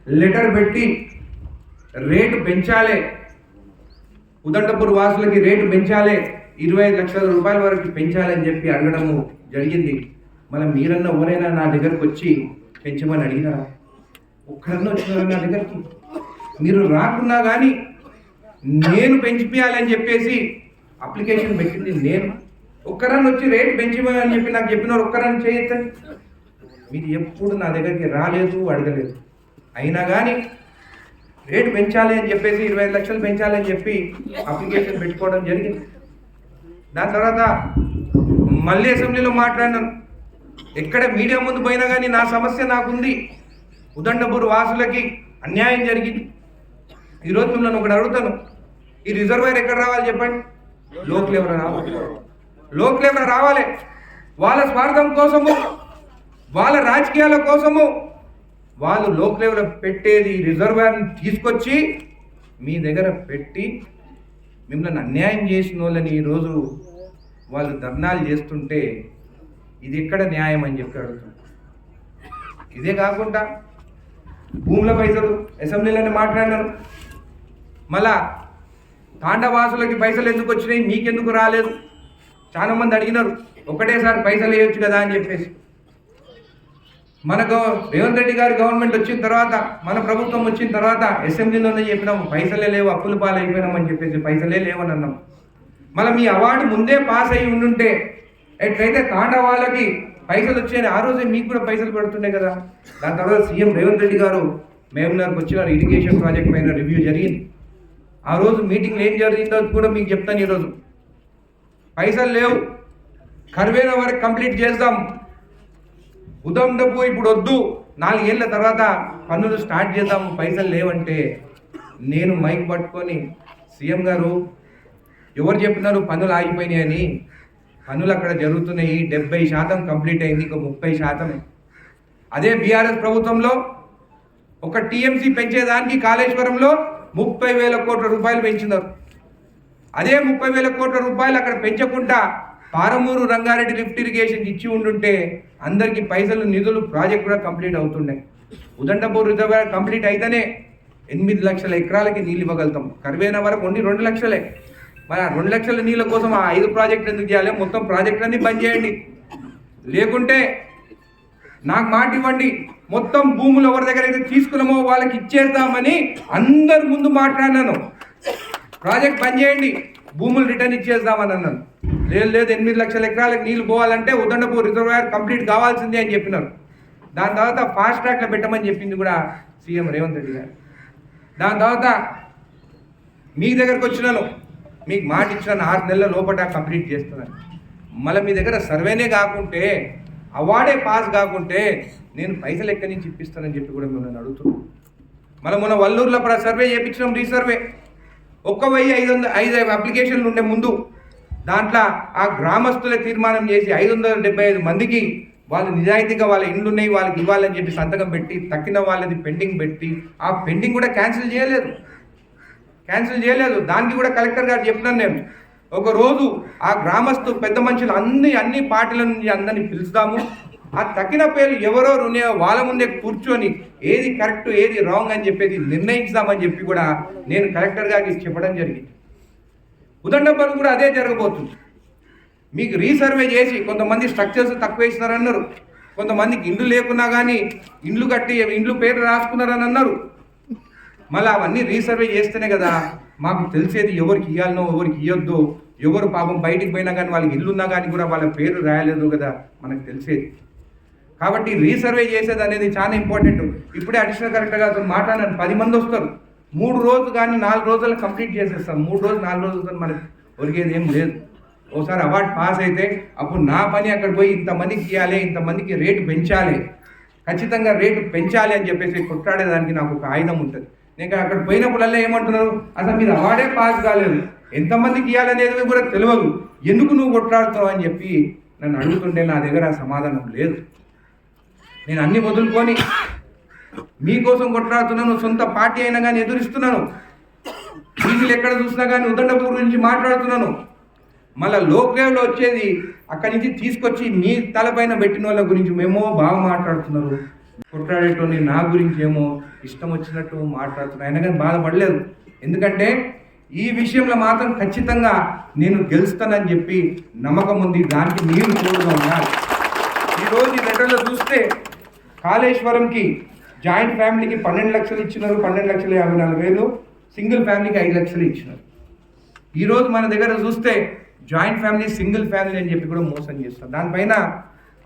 Letter పెట్టి rate పెంచాలి, Udandapur వాసులకి rate పెంచాలి, 25 లక్షల రూపాయల వరకు పెంచాలని చెప్పి అడగడము జరిగింది. మళ్ళీ మీరన్నా ఎవరైనా నా దగ్గరకు వచ్చి పెంచమని అడిగినారా? ఒక్కరన్నా వచ్చినారా నా దగ్గరికి? మీరు రాకున్నా కానీ నేను పెంచిపోయాలని చెప్పేసి అప్లికేషన్ పెట్టింది నేను. ఒక్కరన్నా వచ్చి రేటు పెంచమని చెప్పి నాకు చెప్పినారు, ఒక్కరన్నా చేయొద్దని. మీరు ఎప్పుడు నా దగ్గరికి రాలేదు, అడగలేదు. అయినా కానీ రేటు పెంచాలి అని చెప్పేసి 25 లక్షలు పెంచాలి అని చెప్పి అప్లికేషన్ పెట్టుకోవడం జరిగింది. దాని తర్వాత మళ్ళీ అసెంబ్లీలో మాట్లాడినాను. ఎక్కడ మీడియా ముందు పోయినా కానీ నా సమస్య నాకుంది, ఉదండపూర్ వాసులకి అన్యాయం జరిగింది. ఈరోజు మిమ్మల్ని ఒకటి అడుగుతాను, ఈ రిజర్వాయర్ ఎక్కడ రావాలి చెప్పండి? లోక్ లెవెల్ రావాలి, లోక్ లెవెల్ రావాలి. వాళ్ళ స్వార్థం కోసము, వాళ్ళ రాజకీయాల కోసము వాళ్ళు లోక్ లెవెల్ పెట్టేది రిజర్వాయర్ని తీసుకొచ్చి మీ దగ్గర పెట్టి మిమ్మల్ని అన్యాయం చేసిన వాళ్ళని ఈరోజు వాళ్ళు ధర్నాలు చేస్తుంటే ఇది ఎక్కడ న్యాయం అని చెప్పి అడుగుతాం. ఇదే కాకుండా భూముల పైసలు అసెంబ్లీలోనే మాట్లాడినారు. మళ్ళా తాండవాసులకి పైసలు ఎందుకు వచ్చినాయి, మీకెందుకు రాలేదు? చాలా మంది అడిగినారు. ఒకటేసారి పైసలు వేయొచ్చు కదా అని చెప్పేసి. మనకు రేవంత్ రెడ్డి గారి గవర్నమెంట్ వచ్చిన తర్వాత, మన ప్రభుత్వం వచ్చిన తర్వాత అసెంబ్లీలోనే చెప్పినాము పైసలే లేవు, అప్పుల పాలు అయిపోయినామని చెప్పేసి పైసలే లేవని అన్నాం. మళ్ళీ మీ అవార్డు ముందే పాస్ అయ్యి ఉండుంటే ఎట్లయితే తాండవాళ్ళకి పైసలు వచ్చాయని ఆ రోజే మీకు కూడా పైసలు పడుతుండే కదా. దాని తర్వాత సీఎం రేవంత్ రెడ్డి గారు మహబూబ్నగర్కి వచ్చినారు, ఇరిగేషన్ ప్రాజెక్ట్ పైన రివ్యూ జరిగింది. ఆ రోజు మీటింగ్లో ఏం జరిగిందో కూడా మీకు చెప్తాను. ఈరోజు పైసలు లేవు, కర్వేన వరకు కంప్లీట్ చేద్దాం, ఉదండపు ఇప్పుడు వద్దు, 4 ఏళ్ళ తర్వాత పన్నులు స్టార్ట్ చేద్దాము, పైసలు లేవంటే నేను మైక్ పట్టుకొని సీఎం గారు ఎవరు చెప్పినారు పన్నులు ఆగిపోయినాయని? పన్నులు అక్కడ జరుగుతున్నాయి, 70% కంప్లీట్ అయింది, ఇంకో 30%. అదే బీఆర్ఎస్ ప్రభుత్వంలో ఒక టీఎంసీ పెంచేదానికి కాళేశ్వరంలో 30,000 కోట్ల రూపాయలు పెంచినారు. అదే 30,000 కోట్ల రూపాయలు అక్కడ పెంచకుండా పారమూరు రంగారెడ్డి లిఫ్ట్ ఇరిగేషన్ ఇచ్చి ఉండుంటే అందరికీ పైసలు, నిధులు, ప్రాజెక్ట్ కూడా కంప్లీట్ అవుతుండే. ఉదండపూర్ రిజర్వాయర్ కంప్లీట్ అయితేనే 8 లక్షల ఎకరాలకి నీళ్ళు ఇవ్వగలుగుతాం. కర్వేన వరకు ఓన్లీ 2 లక్షలే. మరి ఆ 2 లక్షల నీళ్ళ కోసం ఆ 5 ప్రాజెక్టులు ఎందుకు చేయాలి? మొత్తం ప్రాజెక్టులన్నీ బంద్ చేయండి. లేకుంటే నాకు మాట ఇవ్వండి, మొత్తం భూములు ఎవరి దగ్గర అయితే తీసుకున్నామో వాళ్ళకి ఇచ్చేద్దామని అందరి ముందు మాట్లాడినాను. ప్రాజెక్ట్ బంద్ చేయండి, భూములు రిటర్న్ ఇచ్చేద్దామని అన్నాను. లేదు 8 లక్షల ఎకరాలకు నీళ్ళు పోవాలంటే ఉదండపూర్ రిజర్వాయర్ కంప్లీట్ కావాల్సిందే అని చెప్పినారు. దాని తర్వాత ఫాస్ట్ ట్రాక్లో పెట్టమని చెప్పింది కూడా సీఎం రేవంత్ రెడ్డి గారు. దాని తర్వాత మీ దగ్గరకు వచ్చినాను, మీకు మాట ఇచ్చినాను 6 నెలల లోపల కంప్లీట్ చేస్తున్నాను. మళ్ళీ మీ దగ్గర సర్వేనే కాకుంటే, అవార్డే పాస్ కాకుంటే నేను పైసలు ఎక్కడి నుంచి ఇప్పిస్తానని చెప్పి కూడా మిమ్మల్ని అడుగుతున్నాను. మళ్ళీ మొన్న వల్లూరులో సర్వే చేయించినాం, రీసర్వే. 1,505 అప్లికేషన్లు ఉండే ముందు. దాంట్లో ఆ గ్రామస్తులే తీర్మానం చేసి 575 మందికి వాళ్ళు నిజాయితీగా వాళ్ళ ఇండ్లు ఉన్నాయి వాళ్ళకి ఇవ్వాలని చెప్పి సంతకం పెట్టి, తక్కిన వాళ్ళది పెండింగ్ పెట్టి, ఆ పెండింగ్ కూడా క్యాన్సిల్ చేయలేదు. దానికి కూడా కలెక్టర్ గారు చెప్పినాను నేను. ఒకరోజు ఆ గ్రామస్తు పెద్ద మనుషులు అన్ని పార్టీల నుంచి అందరినీ పిలుస్తాము, ఆ తక్కిన పేర్లు ఎవరో ఉన్నాయో వాళ్ళ ముందే కూర్చొని ఏది కరెక్ట్ ఏది రాంగ్ అని చెప్పేది నిర్ణయించుదామని చెప్పి కూడా నేను కలెక్టర్ గారికి చెప్పడం జరిగింది. ఉదండపల్లి కూడా అదే జరగబోతుంది. మీకు రీసర్వే చేసి కొంతమంది స్ట్రక్చర్స్ తక్కువ వేసినారన్నారు, కొంతమందికి ఇండ్లు లేకున్నా కానీ ఇండ్లు కట్టి ఇండ్లు పేరు రాసుకున్నారని అన్నారు. మళ్ళీ అవన్నీ రీసర్వే చేస్తేనే కదా మాకు తెలిసేది ఎవరికి ఇవ్వాలనో ఎవరికి ఇవ్వద్దు, ఎవరు పాపం బయటికి పోయినా కానీ వాళ్ళకి ఇల్లు ఉన్నా కానీ కూడా వాళ్ళ పేరు రాయలేదు కదా మనకు తెలిసేది. కాబట్టి రీసర్వే చేసేది అనేది చాలా ఇంపార్టెంట్. ఇప్పుడే అడిషనల్ కలెక్టర్ గారితో మాట్లాడాను, 10 మంది వస్తారు, 3 రోజులు కానీ 4 రోజులు కంప్లీట్ చేసేస్తాం. 3 రోజులు 4 రోజులతో మనకి ఒరిగేది ఏం లేదు. ఒకసారి అవార్డు పాస్ అయితే అప్పుడు నా పని అక్కడ పోయి ఇంతమందికి ఇవ్వాలి, ఇంతమందికి రేటు పెంచాలి, ఖచ్చితంగా రేటు పెంచాలి అని చెప్పేసి కొట్లాడేదానికి నాకు ఒక ఆయుధం ఉంటుంది. నేను అక్కడ పోయినప్పుడల్లా ఏమంటున్నారు, అసలు మీరు అవార్డే పాస్ కాలేదు, ఎంతమందికి ఇవ్వాలనేది కూడా తెలియదు, ఎందుకు నువ్వు కొట్లాడుతావు అని చెప్పి నన్ను అడుగుతుంటే నా దగ్గర సమాధానం లేదు. నేను అన్ని వదులుకొని మీకోసం కొట్లాడుతున్నాను, సొంత పార్టీ అయినా కానీ ఎదురిస్తున్నాను, టీవీలు ఎక్కడ చూసినా కానీ ఉదండపూర్ గురించి మాట్లాడుతున్నాను. మళ్ళీ లోక్లేవ్లో వచ్చేది అక్కడి నుంచి తీసుకొచ్చి మీ తలపైన పెట్టిన వాళ్ళ గురించి మేమో బాగా మాట్లాడుతున్నారు. కొట్లాడేటోని నా గురించి ఏమో ఇష్టం వచ్చినట్టు మాట్లాడుతున్నాను. అయినా కానీ బాధపడలేదు. ఎందుకంటే ఈ విషయంలో మాత్రం ఖచ్చితంగా నేను గెలుస్తానని చెప్పి నమ్మకం ఉంది. దానికి మీరు తోడుగా ఉండాలి. ఈరోజు ఈ లెటర్లో చూస్తే కాళేశ్వరంకి జాయింట్ ఫ్యామిలీకి 12 లక్షలు ఇచ్చినారు, 12,54,000. సింగిల్ ఫ్యామిలీకి 5 లక్షలు ఇచ్చినారు. ఈరోజు మన దగ్గర చూస్తే జాయింట్ ఫ్యామిలీ, సింగిల్ ఫ్యామిలీ అని చెప్పి కూడా మోసం చేస్తారు. దానిపైన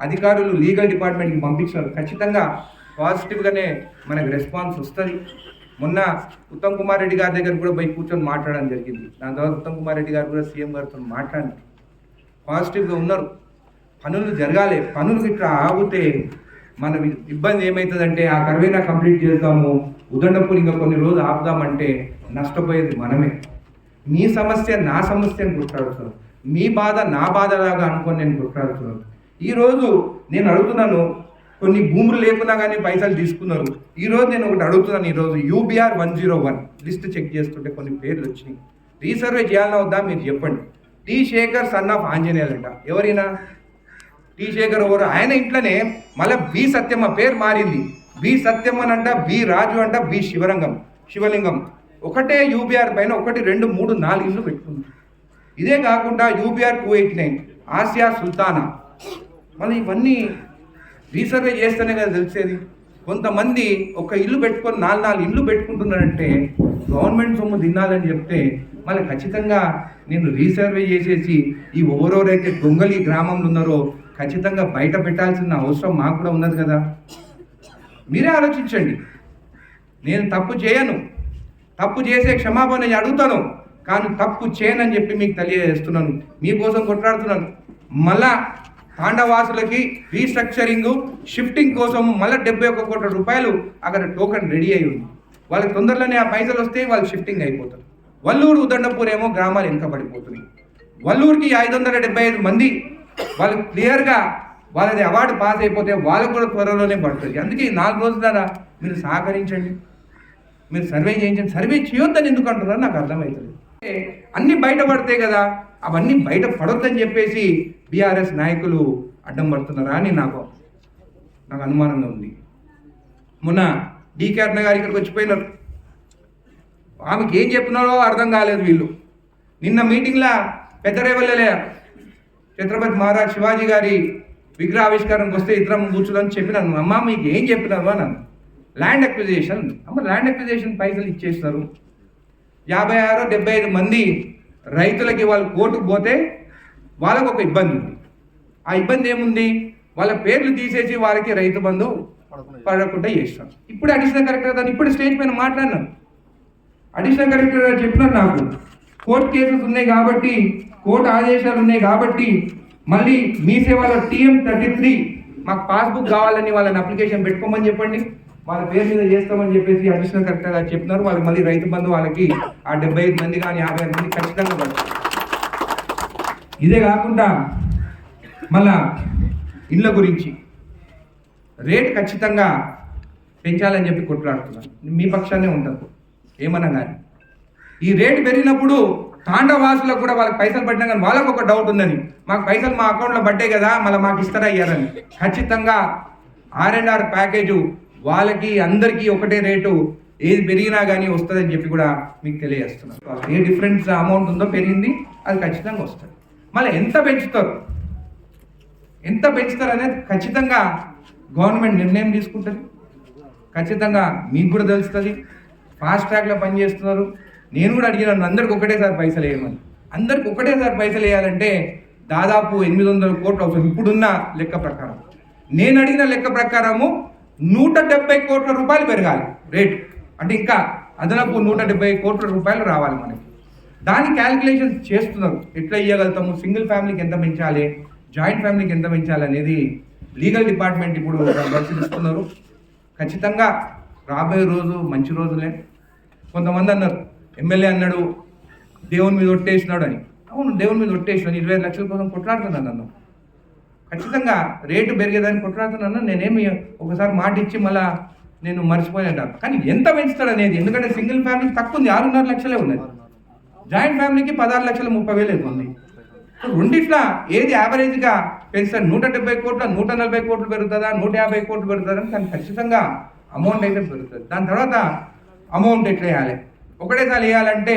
అధికారులు లీగల్ డిపార్ట్మెంట్కి పంపించారు. ఖచ్చితంగా పాజిటివ్గానే మనకు రెస్పాన్స్ వస్తుంది. మొన్న ఉత్తమ్ కుమార్ రెడ్డి గారి దగ్గర కూడా పోయి కూర్చొని మాట్లాడడం జరిగింది. దాని తర్వాత ఉత్తమ్ కుమార్ రెడ్డి గారు కూడా సీఎం గారితో మాట్లాడి పాజిటివ్గా ఉన్నారు. పనులు జరగాలి. పనులు ఇట్లా ఆగితే మన ఇబ్బంది ఏమవుతుందంటే ఆ కర్వేనా కంప్లీట్ చేద్దాము, ఉదండపూర్ ఇంకా కొన్ని రోజులు ఆపుదామంటే నష్టపోయేది మనమే. మీ సమస్య నా సమస్య అని గుర్తాడుతున్నాను, మీ బాధ నా బాధలాగా అనుకొని నేను గుర్తాడుతున్నాను. ఈరోజు నేను అడుగుతున్నాను, కొన్ని భూములు లేకున్నా కానీ పైసలు తీసుకున్నారు. ఈరోజు నేను ఒకటి అడుగుతున్నాను. ఈరోజు UBR 101 లిస్ట్ చెక్ చేస్తుంటే కొన్ని పేర్లు వచ్చినాయి. రీసర్వే చేయాలన్నా వద్దా మీరు చెప్పండి. T Shekhar son of Anjaneyulu అంట. ఎవరైనా టి శేఖర్ ఎవరు? ఆయన ఇంట్లోనే మళ్ళీ బి సత్యమ్మ పేరు మారింది. బి సత్యమ్మన్ అంట, బి రాజు అంట, బి శివలింగం. ఒకటే UBR పైన 1, 2, 3, 4 ఇల్లు పెట్టుకుంది. ఇదే కాకుండా UBR 289 ఆసియా సుల్తానా. మళ్ళీ ఇవన్నీ రీసర్వే చేస్తేనే కదా తెలిసేది. కొంతమంది ఒక ఇల్లు పెట్టుకొని 4 ఇల్లు పెట్టుకుంటున్నారంటే గవర్నమెంట్ సొమ్ము తినాలని చెప్తే మళ్ళీ ఖచ్చితంగా నేను రీసర్వే చేసేసి ఈ ఎవరెవరైతే దొంగలు ఈ గ్రామంలో ఉన్నారో ఖచ్చితంగా బయట పెట్టాల్సిన అవసరం మాకు కూడా ఉన్నది కదా. మీరే ఆలోచించండి. నేను తప్పు చేయను, తప్పు చేసే క్షమాపణ అడుగుతాను, కానీ తప్పు చేయనని చెప్పి మీకు తెలియజేస్తున్నాను. మీకోసం కొట్లాడుతున్నాను. మళ్ళా తాండవాసులకి రీస్ట్రక్చరింగ్, షిఫ్టింగ్ కోసం మళ్ళీ 71 కోట్ల రూపాయలు అక్కడ టోకెన్ రెడీ అయి ఉంది. వాళ్ళకి తొందరలోనే ఆ పైసలు వస్తే వాళ్ళు షిఫ్టింగ్ అయిపోతారు. వల్లూరు, ఉదండపూర్ ఏమో గ్రామాలు వెనుకబడిపోతున్నాయి. వల్లూరుకి 575 మంది వాళ్ళు క్లియర్గా వాళ్ళది అవార్డు పాస్ అయిపోతే వాళ్ళకు కూడా త్వరలోనే పడుతుంది. అందుకే 4 రోజుల మీరు సహకరించండి, మీరు సర్వే చేయించండి. సర్వే చేయొద్దని ఎందుకు అంటున్నారో నాకు అర్థమవుతుంది. అన్నీ బయటపడతాయి కదా, అవన్నీ బయట పడొద్దని చెప్పేసి బీఆర్ఎస్ నాయకులు అడ్డం పడుతున్నారా అని నాకు అనుమానంగా ఉంది. మొన్న డీకే అరుణ గారు ఇక్కడికి వచ్చిపోయినారు. ఆమెకి ఏం చెప్పినారో అర్థం కాలేదు వీళ్ళు. నిన్న మీటింగ్లో పెద్దరేవల్లే ఛత్రపతి మహారాజ్ శివాజీ గారి విగ్రహ ఆవిష్కరణకు వస్తే ఇద్దరం కూర్చుని చెప్పినాను. అమ్మ మీకు ఏం చెప్పినారు అన్నాను. Land acquisition. ల్యాండ్ అక్విజిషన్ పైసలు ఇచ్చేస్తున్నారు. 56-75 మంది రైతులకి వాళ్ళు కోర్టుకు పోతే వాళ్ళకు ఒక ఇబ్బంది ఉంది. ఆ ఇబ్బంది ఏముంది? వాళ్ళ పేర్లు తీసేసి వాళ్ళకి రైతు బంధు పడకుండా చేస్తాం. ఇప్పుడు అడిషనల్ కలెక్టర్ గారు ఇప్పుడు స్టేజ్ పైన మాట్లాడినాను. అడిషనల్ కలెక్టర్ గారు చెప్పినారు, నాకు కోర్టు కేసెస్ ఉన్నాయి కాబట్టి, కోర్టు ఆదేశాలు ఉన్నాయి కాబట్టి మళ్ళీ మీ సేవలో TM33 మాకు పాస్బుక్ కావాలని వాళ్ళని అప్లికేషన్ పెట్టుకోమని చెప్పండి, వాళ్ళ పేరు మీద చేస్తామని చెప్పేసి అడిషనల్ కలెక్టర్ గారు చెప్తున్నారు. వాళ్ళకి మళ్ళీ రైతు బంధు వాళ్ళకి ఆ 75 మంది కానీ 50 మంది ఖచ్చితంగా పడుతుంది. ఇదే కాకుండా మళ్ళా ఇళ్ళ గురించి రేట్ ఖచ్చితంగా పెంచాలని చెప్పి కొట్లాడుతున్నాను. మీ పక్షాన్నే ఉంటుంది ఏమన్నా కానీ. ఈ రేటు పెరిగినప్పుడు తాండవాసులకు కూడా వాళ్ళకి పైసలు పడినా కానీ వాళ్ళకు ఒక డౌట్ ఉందని, మాకు పైసలు మా అకౌంట్లో పడ్డాయి కదా మళ్ళీ మాకు ఇస్తారా ఇయ్యారని. ఖచ్చితంగా R&R ప్యాకేజు వాళ్ళకి అందరికీ ఒకటే రేటు, ఏది పెరిగినా కానీ వస్తుందని చెప్పి కూడా మీకు తెలియజేస్తున్నారు. ఏ డిఫరెన్స్ అమౌంట్ ఉందో పెరిగింది, అది ఖచ్చితంగా వస్తుంది. మళ్ళీ ఎంత పెంచుతారు అనేది ఖచ్చితంగా గవర్నమెంట్ నిర్ణయం తీసుకుంటుంది. ఖచ్చితంగా మీకు కూడా తెలుస్తుంది. ఫాస్ట్ ట్రాక్లో పనిచేస్తున్నారు. నేను కూడా అడిగినాను అందరికి ఒకటేసారి పైసలు వేయమని. అందరికి ఒకటేసారి పైసలు వేయాలంటే దాదాపు 800 కోట్లు అవుతుంది ఇప్పుడున్న లెక్క ప్రకారం. నేను అడిగిన లెక్క ప్రకారము 170 కోట్ల రూపాయలు పెరగాలి రేటు. అంటే ఇంకా అదనపు 170 కోట్ల రూపాయలు రావాలి మనకి. దాని క్యాలిక్యులేషన్స్ చేస్తున్నారు. ఎట్లా ఇవ్వగలుగుతాము, సింగిల్ ఫ్యామిలీకి ఎంత పెంచాలి, జాయింట్ ఫ్యామిలీకి ఎంత పెంచాలి అనేది లీగల్ డిపార్ట్మెంట్ ఇప్పుడు పరిశీలిస్తున్నారు. ఖచ్చితంగా రాబోయే రోజు మంచి రోజులే. కొంతమంది అన్నారు, ఎమ్మెల్యే అన్నాడు దేవుని మీద ఒట్టేసినాడు అని. అవును, దేవుని మీద ఒట్టేసినాను. 25 లక్షల కోసం కొట్లాడుతున్నాను నన్ను. ఖచ్చితంగా రేటు పెరిగేదాన్ని కొట్లాడుతున్నాను. నేనేమి ఒకసారి మాట ఇచ్చి మళ్ళీ నేను మర్చిపోయాను. కానీ ఎంత పెంచుతాడు అనేది, ఎందుకంటే సింగిల్ ఫ్యామిలీకి తక్కువ ఉంది, 6.5 లక్షలే ఉన్నది. జాయింట్ ఫ్యామిలీకి 16,30,000 ఉంది. రెండిట్లా ఏది యావరేజ్గా పెంచుతారు. 170 కోట్ల 140 కోట్లు పెరుగుతుందా, 150 కోట్లు పెరుగుతుందా, కానీ ఖచ్చితంగా అమౌంట్ అయితే పెరుగుతుంది. దాని తర్వాత అమౌంట్ ఎట్లా వేయాలి, ఒకటేసారి వేయాలంటే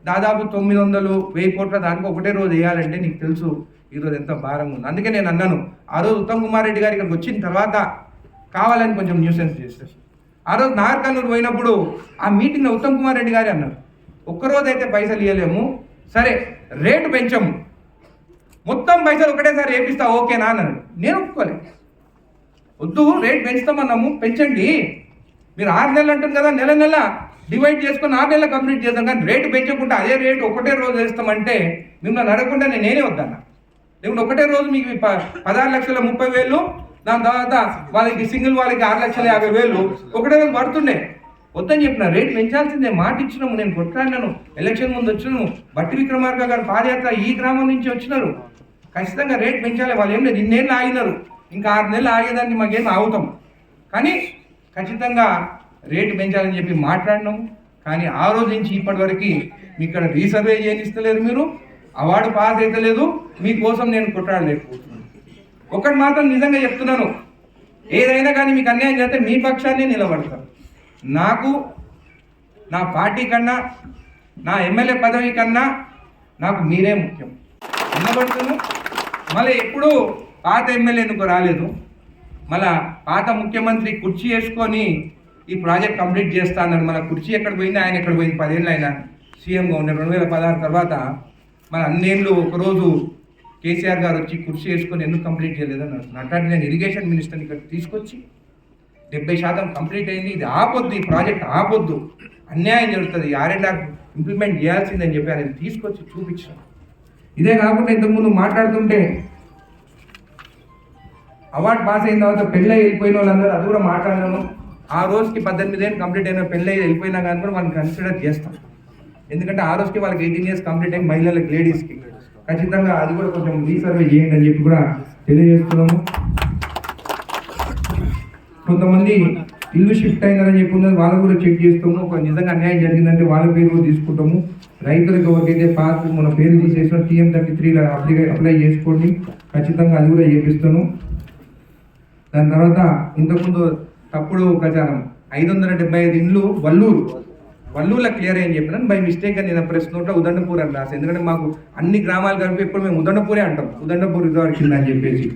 దాదాపు 900-1000 కోట్ల దానికి ఒకటే రోజు వేయాలంటే నీకు తెలుసు ఈరోజు ఎంత భారంగా ఉంది. అందుకే నేను అన్నాను, ఆ రోజు ఉత్తమ్ కుమార్ రెడ్డి గారు ఇక్కడికి వచ్చిన తర్వాత కావాలని కొంచెం న్యూసెన్స్ చేస్తారు. ఆ రోజు నాగర్ కర్నూలు పోయినప్పుడు ఆ మీటింగ్లో ఉత్తమ్ కుమార్ రెడ్డి గారే అన్నారు, ఒక్కరోజు అయితే పైసలు ఇవ్వలేము, సరే రేటు పెంచము, మొత్తం పైసలు ఒకటేసారి వేపిస్తా ఓకేనా అన్నాడు. నేను ఒప్పుకోలేదు, వద్దు రేట్ పెంచుతామన్నాము, పెంచండి. మీరు 6 నెలలు అంటుంది కదా, నెల నెల డివైడ్ చేసుకొని 6 నెలలు కంప్లీట్ చేద్దాం, కానీ రేటు పెంచకుండా అదే రేటు ఒకటే రోజు వేస్తామంటే మిమ్మల్ని అడగకుండా నేనే వద్దన్నా. లేకుంటే ఒకటే రోజు మీకు 16,30,000, దాని తర్వాత వాళ్ళకి సింగిల్ వాళ్ళకి 6,50,000 ఒకటే రోజు పడుతుండే. వద్దని చెప్పిన, రేటు పెంచాల్సిందే, మాట ఇచ్చినాము. నేను కొట్లాడినాను, ఎలక్షన్ ముందు వచ్చినాము, బట్టి విక్రమార్క గారు పాదయాత్ర ఈ గ్రామం నుంచి వచ్చినారు. ఖచ్చితంగా రేటు పెంచాలి. వాళ్ళు ఏం లేదు, 2 నెలలు ఆగినారు, ఇంకా 6 నెలలు ఆగేదాన్ని మాకేం ఆగుతాం, కానీ ఖచ్చితంగా రేటు పెంచాలని చెప్పి మాట్లాడినాము. కానీ ఆ రోజు నుంచి ఇప్పటివరకు మీ ఇక్కడ రీసర్వే చేయనిస్తలేరు, మీరు అవార్డు పాస్ అయితే లేదు, మీకోసం నేను కొట్లాడలేకపోతున్నాను. ఒకటి మాత్రం నిజంగా చెప్తున్నాను, ఏదైనా కానీ మీకు అన్యాయం చేస్తే మీ పక్షాన్ని నిలబడతాను. నాకు నా పార్టీ కన్నా, నా ఎమ్మెల్యే పదవి కన్నా నాకు మీరే ముఖ్యం. నిలబడుతున్నాను. మళ్ళీ ఎప్పుడూ పాత ఎమ్మెల్యే ఎందుకు రాలేదు, మళ్ళా పాత ముఖ్యమంత్రి కుర్చీ వేసుకొని ఈ ప్రాజెక్ట్ కంప్లీట్ చేస్తా అన్నాడు. మన కుర్చీ ఎక్కడ పోయింది, ఆయన ఎక్కడ పోయింది, 10 ఏళ్ళు ఆయన సీఎంగా ఉన్నారు. 2016 తర్వాత మన అన్నేళ్ళు ఒకరోజు కేసీఆర్ గారు వచ్చి కుర్చీ వేసుకొని ఎందుకు కంప్లీట్ చేయలేదని అడుగుతున్నాను. అట్లాంటి నేను ఇరిగేషన్ మినిస్టర్ని ఇక్కడ తీసుకొచ్చి 70% కంప్లీట్ అయింది, ఇది ఆపొద్దు, ఈ ప్రాజెక్ట్ ఆపొద్దు, అన్యాయం జరుగుతుంది, R&R ఇంప్లిమెంట్ చేయాల్సిందని చెప్పి ఆయన తీసుకొచ్చి చూపించాను. ఇదే కాకుండా ఇంతకుముందు మాట్లాడుతుంటే అవార్డు పాస్ అయిన తర్వాత పెళ్ళి వెళ్ళిపోయిన వాళ్ళందరూ అది కూడా మాట్లాడినాను. ఆ రోజుకి 18 ఏళ్ళు కంప్లీట్ అయిన పెళ్ళి వెళ్ళిపోయినా కానీ కూడా వాళ్ళని కన్సిడర్ చేస్తాం. ఎందుకంటే ఆ రోజుకి వాళ్ళకి 18 ఇయర్స్ కంప్లీట్ అయిన మహిళలకు, లేడీస్కి ఖచ్చితంగా అది కూడా కొంచెం రీసర్వే చేయండి అని చెప్పి కూడా తెలియజేస్తున్నాము. కొంతమంది ఇల్లు షిఫ్ట్ అయిందని చెప్పి ఉన్నది వాళ్ళకు కూడా చెక్ చేస్తాము. ఒక నిజంగా అన్యాయం జరిగిందంటే వాళ్ళ పేరు కూడా తీసుకుంటాము. రైతులకు ఎవరికైతే పాస్ మన పేరు తీసేసిన TM33 అప్లై చేసుకోండి, ఖచ్చితంగా అది కూడా చేపిస్తాను. దాని తర్వాత ఇంతకుముందు తప్పుడు ప్రచారం 575 ఇండ్లు వల్లూరులో క్లియర్ అయ్యని చెప్పినాను. బై మిస్టేక్ అని నేను ప్రెస్ నోట్లో ఉదండపూర్ అని రాసి, ఎందుకంటే మాకు అన్ని గ్రామాలు కలిపి ఎప్పుడు మేము ఉదండపూరే అంటాం, ఉదండపూర్ రిజార్ట్ కింద అని చెప్పేసి.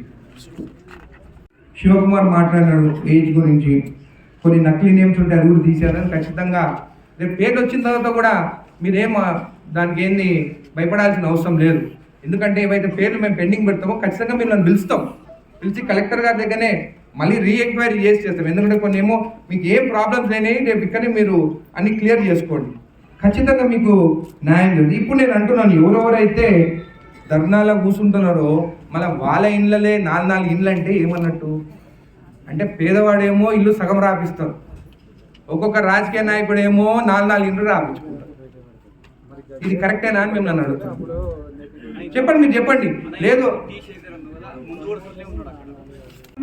శివకుమార్ మాట్లాడినాడు ఏజ్ గురించి, కొన్ని నకిలీ నేమ్స్ ఉంటే అది కూడా తీశారని. ఖచ్చితంగా రేపు పేరు వచ్చిన తర్వాత కూడా మీరేం దానికి ఏంది భయపడాల్సిన అవసరం లేదు. ఎందుకంటే ఏవైతే పేర్లు మేము పెండింగ్ పెడతామో ఖచ్చితంగా మీరు నన్ను పిలిచి కలెక్టర్ గారి దగ్గరనే మళ్ళీ రీఎంక్వైరీ చేస్తాం. ఎందుకంటే కొన్ని ఏమో మీకు ఏం ప్రాబ్లమ్స్ లేని రేపు ఇక్కడనే మీరు అన్ని క్లియర్ చేసుకోండి, ఖచ్చితంగా మీకు న్యాయం లేదు. ఇప్పుడు నేను అంటున్నాను, ఎవరెవరైతే ధర్నాలో కూర్చుంటున్నారో మళ్ళీ వాళ్ళ ఇండ్లలే 4 ఇండ్లు అంటే ఏమన్నట్టు, అంటే పేదవాడేమో ఇల్లు సగం రాపిస్తారు, ఒక్కొక్క రాజకీయ నాయకుడు ఏమో 4 ఇండ్లు రాపించుకుంటారు. ఇది కరెక్టేనా అని మేము నన్ను అడుగుతాం. చెప్పండి, మీరు చెప్పండి. లేదు,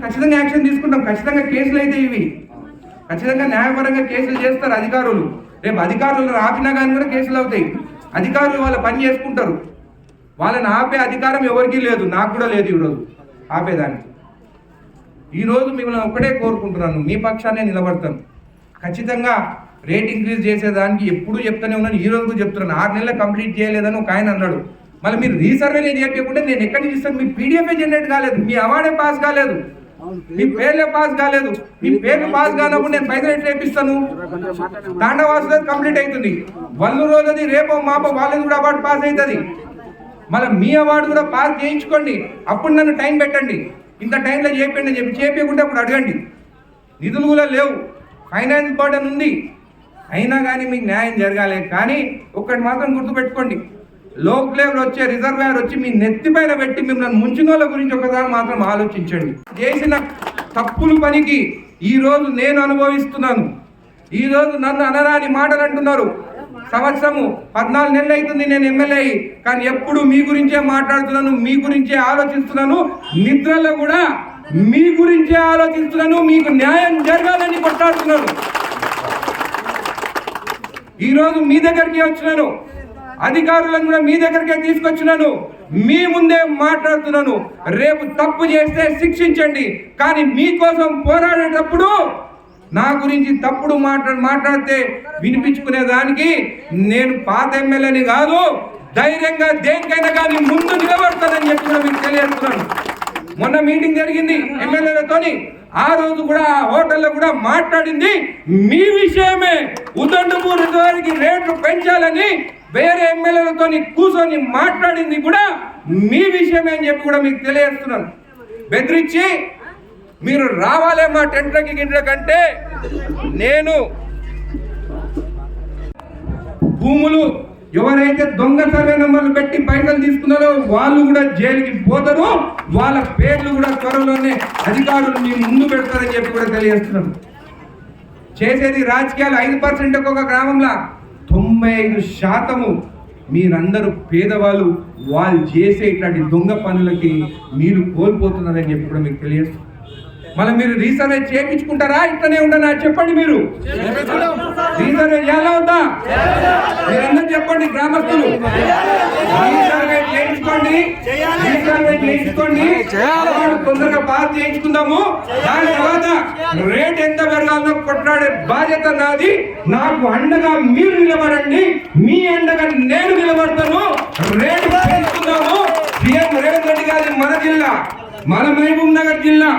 ఖచ్చితంగా యాక్షన్ తీసుకుంటాం, ఖచ్చితంగా కేసులు అయితే ఇవి ఖచ్చితంగా న్యాయపరంగా కేసులు చేస్తారు అధికారులు. రేపు అధికారులు ఆపినా కానీ కూడా కేసులు అవుతాయి. అధికారులు వాళ్ళ పని చేసుకుంటారు, వాళ్ళని ఆపే అధికారం ఎవరికీ లేదు, నాకు కూడా లేదు ఈరోజు ఆపేదానికి. ఈరోజు మిమ్మల్ని ఒక్కటే కోరుకుంటున్నాను, మీ పక్షాన్నే నిలబడతాను. ఖచ్చితంగా రేట్ ఇంక్రీజ్ చేసేదానికి ఎప్పుడూ చెప్తానే ఉన్నాను, ఈ రోజు కూడా చెప్తున్నాను. 6 నెలలు కంప్లీట్ చేయలేదని ఒక ఆయన అన్నాడు. మళ్ళీ మీరు రీసర్వేనే చేయకుండా నేను ఎక్కడి నుంచి ఇస్తాను? మీ PDF జనరేట్ కాలేదు, మీ అవార్డే పాస్ కాలేదు, మీ పేర్లే పాస్ కాలేదు. మీ పేర్లు పాస్ కానప్పుడు నేను పైసలు ఎట్లా వేపిస్తాను? తాండవాసులది కంప్లీట్ అవుతుంది, వల్లూరులది రేపో మాపో వాళ్ళది కూడా అవార్డు పాస్ అవుతుంది. మళ్ళీ మీ అవార్డు కూడా పాస్ చేయించుకోండి, అప్పుడు నన్ను టైం పెట్టండి, ఇంత టైంలో చేయండి అని చెప్పి చేపించకుంటే అప్పుడు అడగండి. నిధులు కూడా లేవు, ఫైనాన్స్ బర్డెన్ ఉంది, అయినా కానీ మీకు న్యాయం జరగాలి. కానీ ఒక్కటి మాత్రం గుర్తుపెట్టుకోండి, లోక్లేవర్ వచ్చే రిజర్వాయర్ వచ్చి మీ నెత్తిపైన పెట్టి మిమ్మల్ని ముంచిన వాళ్ళ గురించి ఒకసారి మాత్రం ఆలోచించండి. చేసిన తప్పుల పనికి ఈరోజు నేను అనుభవిస్తున్నాను. ఈరోజు నన్ను అనరాని మాటలు అంటున్నారు. సంవత్సరము 14 నెలలు అవుతుంది నేను ఎమ్మెల్యే అయ్యి, కానీ ఎప్పుడు మీ గురించే మాట్లాడుతున్నాను, మీ గురించే ఆలోచిస్తున్నాను, నిద్రలో కూడా మీ గురించే ఆలోచిస్తున్నాను, మీకు న్యాయం జరగాలని కొట్లాడుతున్నాను. ఈరోజు మీ దగ్గరికి వచ్చినాను, అధికారులను కూడా మీ దగ్గరికే తీసుకొచ్చినాను. మీ ముందే మాట్లాడుతున్నాను. రేపు తప్పు చేస్తే శిక్షించండి, కానీ మీకోసం పోరాడేటప్పుడు నా గురించి తప్పుడు మాట్లాడితే వినిపించుకునే దానికి నేను పాత ఎమ్మెల్యేని కాదు, ధైర్యంగా దేనికైనా కానీ ముందు నిలబడతానని చెప్పి కూడా మీకు తెలియజేస్తున్నాను. మొన్న మీటింగ్ జరిగింది ఎమ్మెల్యేలతోని, ఆ రోజు కూడా ఆ హోటల్లో కూడా మాట్లాడింది మీ విషయమే. ఉదండపూర్ వారికి రేట్లు పెంచాలని వేరే ఎమ్మెల్యేలతో కూర్చొని మాట్లాడింది కూడా మీ విషయమే అని చెప్పి కూడా మీకు తెలియజేస్తున్నాను. బెదిరించి మీరు రావాలే మా టెంట్లకి గింట్లకంటే నేను భూములు ఎవరైతే దొంగ సర్వే నంబర్లు పెట్టి పైసలు తీసుకున్నారో వాళ్ళు కూడా జైలుకి పోతారు, వాళ్ళ పేర్లు కూడా త్వరలోనే అధికారులు మీ ముందు పెడతారని చెప్పి కూడా తెలియజేస్తున్నాను. చేసేది రాజకీయాలు 5% ఒక గ్రామంలో, 95% మీరందరూ పేదవాళ్ళు. వాళ్ళు చేసే ఇట్లాంటి దొంగ పనులకి మీరు కోల్పోతున్నారని చెప్పి కూడా మీకు తెలియజేస్తున్నాను. మళ్ళీ మీరు రీసర్వే చేయించుకుంటారా, ఇట్లనే ఉండనా చెప్పండి. మీరు రీసర్వే చేయాలా వద్దా? మీరందరూ చెప్పండి. గ్రామస్తులు రీసర్వే చేయించుకోండి, రీసర్వే చేయించుకోండి, తొందరగా పాస్ చేయించుకుందాము. దాని తర్వాత రేట్ ఎంత పెరగాలో కొట్లాడే బాధ్యత నాది. నాకు అండగా మీరు నిలబడండి, మీ అండగా నేను నిలబడతాను. రేటు పెంచుకుందాము. సీఎం రేవంత్ రెడ్డి గారి మన జిల్లా, మన మహబూబ్ నగర్ జిల్లా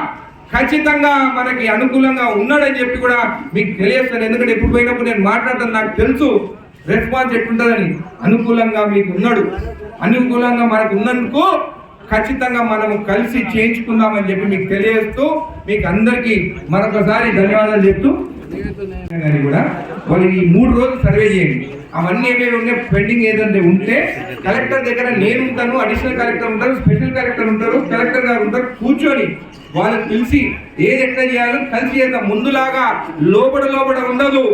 ఖచ్చితంగా మనకి అనుకూలంగా ఉన్నాడని చెప్పి కూడా మీకు తెలియజేస్తాను. ఎందుకంటే ఎప్పుడు పోయినప్పుడు నేను మాట్లాడతాను, నాకు తెలుసు రెస్పాన్స్ ఎట్లుంటుందని. అనుకూలంగా మీకు ఉన్నాడు, అనుకూలంగా మనకు ఉన్నందుకు ఖచ్చితంగా మనము కలిసి చేయించుకుందామని చెప్పి మీకు తెలియజేస్తూ మీకు అందరికీ మరొకసారి ధన్యవాదాలు చెప్తూ కూడా వాళ్ళు ఈ 3 రోజులు సర్వే చేయండి. అవన్నీ ఏమేమి ఉన్నాయి పెండింగ్ ఏదంటే ఉంటే కలెక్టర్ దగ్గర నేను ఉంటాను, అడిషనల్ కలెక్టర్ ఉంటారు, స్పెషల్ కలెక్టర్ ఉంటారు, కలెక్టర్ గారు ఉంటారు. కూర్చొని వాళ్ళని పిలిచి ఏది ఎట్లా చేయాలో కలిసి చేద్దాం. ముందులాగా లోపల ఉండదు,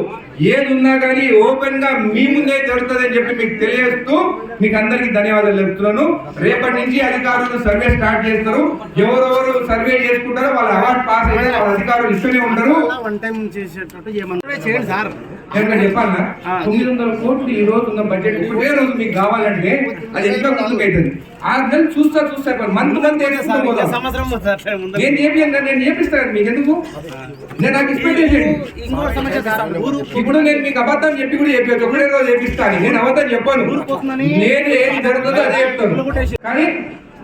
ఏది ఉన్నా కానీ ఓపెన్ గా మీ ముందే జరుగుతుంది అని చెప్పి మీకు తెలియజేస్తూ మీకు అందరికీ ధన్యవాదాలు చెప్తున్నాను. రేపటి నుంచి అధికారులు సర్వే స్టార్ట్ చేస్తారు. ఎవరెవరు సర్వే చేసుకుంటారో వాళ్ళ అవార్డు పాస్ అయితే వాళ్ళ అధికారులు ఇస్తూనే ఉంటారు. చెప్పాలన్నా 900 కోట్లు ఈ రోజు ఉన్న బడ్జెట్ ఒకటే రోజు మీకు కావాలంటే అది ఎంత ముందుకు అవుతుంది. 6 నెలలు చూస్తా మంత్ నేను చేపిస్తాను. మీకు ఎందుకు నేను నాకు ఎక్స్పెక్టేషన్. ఇప్పుడు నేను మీకు అబద్ధం చెప్పి కూడా చెప్పచ్చు, ఒకటే రోజు చేపిస్తాను. నేను అబద్ధం చెప్పాను, నేను ఏది జరుగుతుందో అదే చెప్తాను. కానీ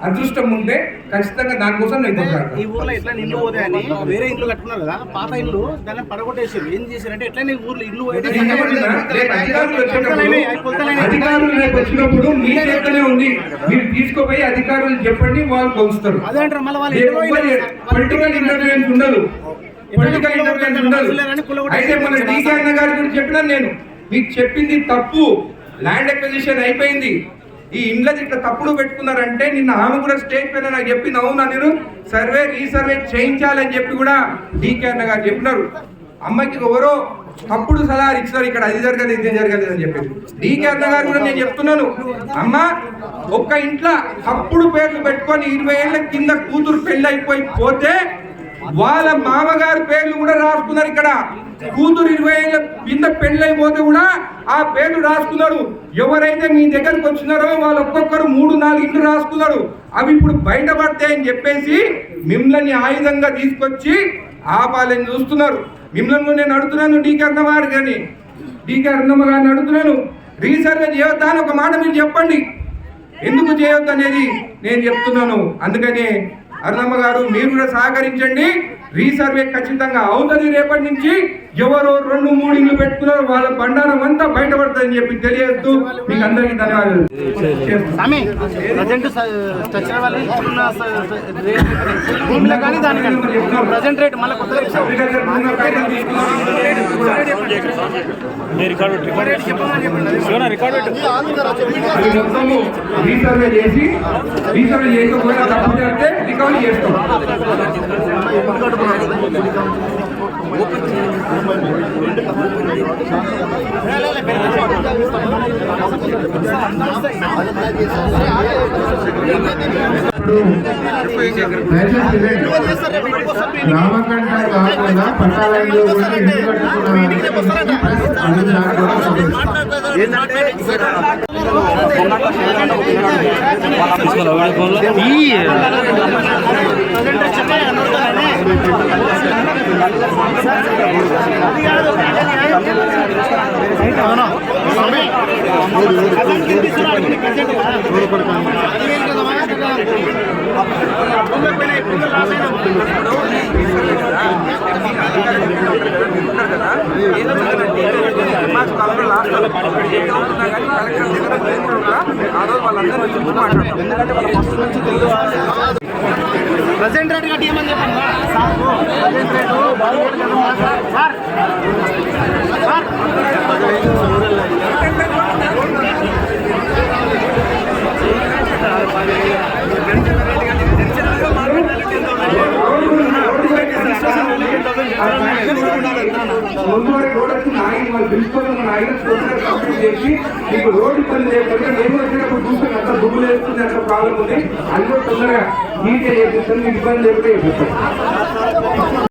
అదృష్టం ఉంటే ఖచ్చితంగా దానికోసం నేను ఈ ఊర్లో ఎట్లా ఇల్లు పోతాయని వేరే ఇల్లు కట్టుకున్నారు కదా, పాత ఇల్లు దాన్ని పడగొట్టేసారు. ఏం చేశారంటే ఎట్లా ఊర్లో ఇల్లు అధికారులు రేపు వచ్చినప్పుడు మీ చేతనే ఉంది, మీరు తీసుకుపోయి అధికారులు చెప్పండి, వాళ్ళు కొలుస్తారు. అదేంటారు మళ్ళీ వాళ్ళు పొలిటికల్ ఇంటర్ఫరెన్స్ ఉండదు, పొలిటికల్ ఇంటర్ఫరెన్స్ ఉండదు. అయితే మన డీకే అన్న గారి గురించి చెప్పినా నేను మీకు చెప్పింది తప్పు. ల్యాండ్ అక్విజిషన్ అయిపోయింది, ఈ ఇండ్ల ఇట్లా తప్పుడు పెట్టుకున్నారంటే నిన్న ఆమె కూడా స్టేజ్ పైన నాకు చెప్పింది, అవునా నేను రీసర్వే చేయించాలని చెప్పి కూడా డీకే అన్న గారు చెప్పినారు. అమ్మాయికి ఎవరో తప్పుడు సలహాలు ఇచ్చినారు, ఇక్కడ అది జరగదు ఇది జరగలేదు అని చెప్పి. డీకే అన్న గారు కూడా నేను చెప్తున్నాను, అమ్మ ఒక్క ఇంట్లో తప్పుడు పేర్లు పెట్టుకొని 20 ఏళ్ళ కింద కూతురు పెళ్లి అయిపోయి పోతే వాళ్ళ మామగారి పేర్లు కూడా రాసుకున్నారు. ఇక్కడ కూతురు 20 ఏళ్ళ కింద పెళ్లి అయిపోతే కూడా ఆ పేర్లు రాసుకున్నారు. ఎవరైతే మీ దగ్గరకు వచ్చినారో వాళ్ళు ఒక్కొక్కరు 3-4 ఇండ్లు రాసుకున్నారు. అవి ఇప్పుడు బయటపడతాయని చెప్పేసి మిమ్మల్ని ఆయుధంగా తీసుకొచ్చి ఆపాలని చూస్తున్నారు. మిమ్మల్ని నేను అడుగుతున్నాను, డీకే అన్నమ్మ గారిని అడుగుతున్నాను, రీసర్వే చేయొద్దా అని ఒక మాట మీరు చెప్పండి. ఎందుకు చేయొద్దు అనేది నేను చెప్తున్నాను. అందుకని అరుణమ్మ గారు మీరు కూడా సహకరించండి. రీసర్వే ఖచ్చితంగా అవుతుంది. రేపటి నుంచి ఎవరో 2-3 ఇల్లు పెట్టుకున్నారో వాళ్ళ బండారం అంతా బయటపడుతుందని చెప్పి తెలియజేస్తూ మీకు అందరికీ ధన్యవాదాలు. రీసర్వే చేసి రీసర్వే చేయకపోయినా తప్పు చేస్తే రికవరీ చేస్తాం. రామకంట కాకుండా పట్టాలయంలో కూడా ఇల్లు కట్టుకున్న ప్రజెంట్ రేట్ కట్టి ఏమని చెప్పండి sir present rate sir sir ముందు రోడ్ వచ్చిన ఆయన వాళ్ళు పిలుచుకొని ఆయన కంప్లీట్ చేసి మీకు రోడ్డు ఇబ్బంది లేకపోతే మేము వచ్చినప్పుడు చూసుకుని అంత దుమ్ములు వేస్తుంది అంత ప్రాబ్లం ఉంది అది కూడా తొందరగా నీట్గా చేపిస్తాను మీకు ఇబ్బంది లేకపోతే చేపిస్తాను.